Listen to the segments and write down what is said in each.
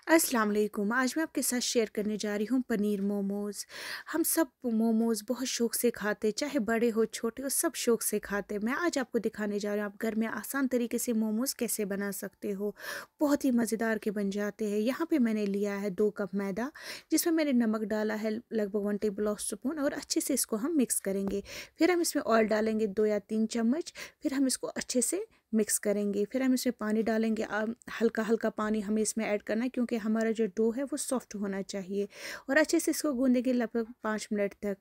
अस्सलाम वालेकुम। आज मैं आपके साथ शेयर करने जा रही हूँ पनीर मोमोज़। हम सब मोमोज़ बहुत शौक़ से खाते, चाहे बड़े हो छोटे हो, सब शौक़ से खाते। मैं आज आपको दिखाने जा रही हूँ आप घर में आसान तरीके से मोमोज़ कैसे बना सकते हो। बहुत ही मज़ेदार के बन जाते हैं। यहाँ पे मैंने लिया है 2 कप मैदा, जिसमें मैंने नमक डाला है लगभग 1 टेबल ऑफ स्पून, और अच्छे से इसको हम मिक्स करेंगे। फिर हम इसमें ऑयल डालेंगे 2 या 3 चम्मच। फिर हम इसको अच्छे से मिक्स करेंगे। फिर हम इसमें पानी डालेंगे, हल्का-हल्का पानी हमें इसमें ऐड करना है, क्योंकि हमारा जो डो है वो सॉफ्ट होना चाहिए। और अच्छे से इसको गूँधेंगे लगभग 5 मिनट तक।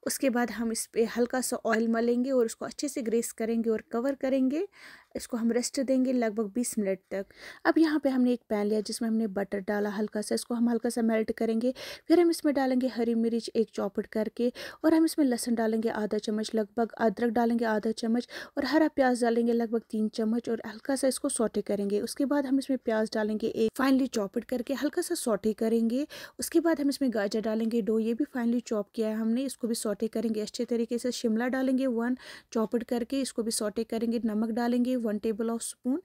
उसके बाद हम इस पे हल्का-सा ऑयल मलेंगे और उसको अच्छे से ग्रीस करेंगे और कवर करेंगे। इसको हम रेस्ट देंगे लगभग 20 मिनट तक। अब यहाँ पे हमने एक पैन लिया जिसमें हमने बटर डाला हल्का-सा, इसको हम हल्का-सा मेल्ट करेंगे। फिर हम इसमें डालेंगे हरी मिर्च एक चॉप्ड करके, और हम इसमें लहसुन डालेंगे आधा चम्मच लगभग, अदरक डालेंगे आधा चम्मच, और हरा प्याज डालेंगे लगभग 3 चम्मच, और हल्का-सा इसको सौटे करेंगे। उसके बाद हम इसमें प्याज डालेंगे एक फाइनली चॉप्ड करके, हल्का-सा सौटे करेंगे। उसके बाद हम इसमें गाजर डालेंगे 2, ये भी फाइनली चॉप किया है हमने, इसको भी सौटे करेंगे अच्छे तरीके से। शिमला डालेंगे 1 चॉप्ड करके, इसको भी सौटे करेंगे। नमक डालेंगे 1 टेबल ऑफ स्पून।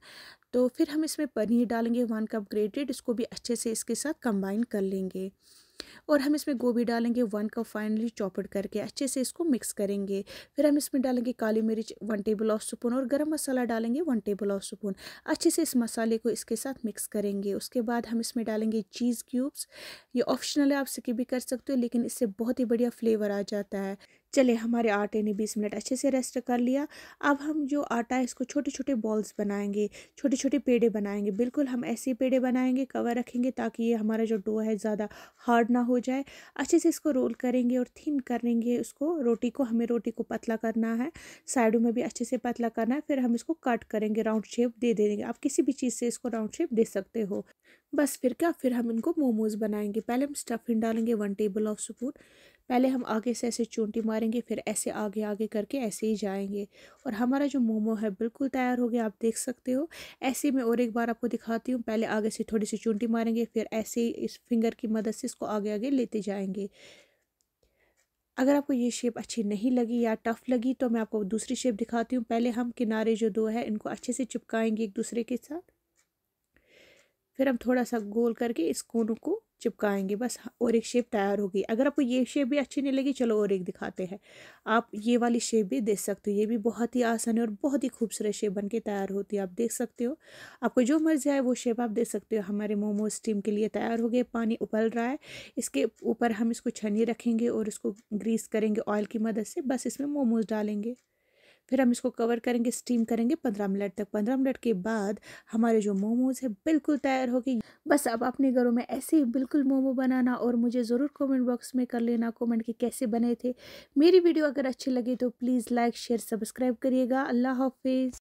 तो फिर हम इसमें पनीर डालेंगे 1 कप ग्रेटेड, इसको भी अच्छे से इसके साथ कंबाइन कर लेंगे। और हम इसमें गोभी डालेंगे 1 कप फाइनली चॉप्ड करके, अच्छे से इसको मिक्स करेंगे। फिर हम इसमें डालेंगे काली मिर्च 1 टेबल ऑफ स्पून, और गरम मसाला डालेंगे 1 टेबल ऑफ स्पून। अच्छे से इस मसाले को इसके साथ मिक्स करेंगे। उसके बाद हम इसमें डालेंगे चीज़ क्यूब्स। ये ऑप्शनल है, आप स्किप भी कर सकते हो, लेकिन इससे बहुत ही बढ़िया फ्लेवर आ जाता है। चलिए, हमारे आटे ने 20 मिनट अच्छे से रेस्ट कर लिया। अब हम जो आटा है इसको छोटे-छोटे बॉल्स बनाएँगे, छोटे-छोटे पेड़े बनाएँगे। बिल्कुल हम ऐसे पेड़े बनाएँगे, कवर रखेंगे, ताकि ये हमारा जो डो है ज़्यादा हार्ड ना हो जाए। अच्छे से इसको रोल करेंगे और थिन करेंगे उसको, रोटी को हमें रोटी को पतला करना है, साइडों में भी अच्छे से पतला करना है। फिर हम इसको कट करेंगे, राउंड शेप दे देंगे। आप किसी भी चीज़ से इसको राउंड शेप दे सकते हो। बस फिर क्या, फिर हम इनको मोमोज़ बनाएँगे। पहले हम स्टफिंग डालेंगे 1 टेबल ऑफ स्पून। पहले हम आगे से ऐसे चोंटी मारेंगे, फिर ऐसे आगे-आगे करके ऐसे ही जाएँगे, और हमारा जो मोमो है बिल्कुल तैयार हो गया, आप देख सकते हो। ऐसे ही मैं और एक बार आपको दिखाती हूँ। पहले आगे से थोड़ी-सी चोंटी मारेंगे, फिर ऐसे ही इस फिंगर की मदद से इसको आगे-आगे लेते जाएँगे। अगर आपको ये शेप अच्छी नहीं लगी या टफ़ लगी, तो मैं आपको दूसरी शेप दिखाती हूँ। पहले हम किनारे जो 2 है इनको अच्छे से चिपकाएँगे एक दूसरे के साथ। फिर हम थोड़ा-सा गोल करके इस कोनों को चिपकाएँगे, बस। और एक शेप तैयार हो गई। अगर आपको ये शेप भी अच्छी नहीं लगी, चलो और एक दिखाते हैं। आप ये वाली शेप भी दे सकते हो, ये भी बहुत ही आसान है और बहुत ही खूबसूरत शेप बन के तैयार होती है, आप देख सकते हो। आपको जो मर्ज़ी आए वो शेप आप दे सकते हो। हमारे मोमोज़ स्टीम के लिए तैयार हो गए, पानी उबल रहा है। इसके ऊपर हम इसको छन्नी रखेंगे और इसको ग्रीस करेंगे ऑयल की मदद से, बस इसमें मोमोज़ डालेंगे। फिर हम इसको कवर करेंगे, स्टीम करेंगे 15 मिनट तक। 15 मिनट के बाद हमारे जो मोमोज़ है बिल्कुल तैयार हो गए। बस अब अपने घरों में ऐसे ही बिल्कुल मोमो बनाना, और मुझे ज़रूर कमेंट बॉक्स में कर लेना कमेंट कि कैसे बने थे। मेरी वीडियो अगर अच्छी लगी तो प्लीज़ लाइक शेयर सब्सक्राइब करिएगा। अल्लाह हाफ़िज़।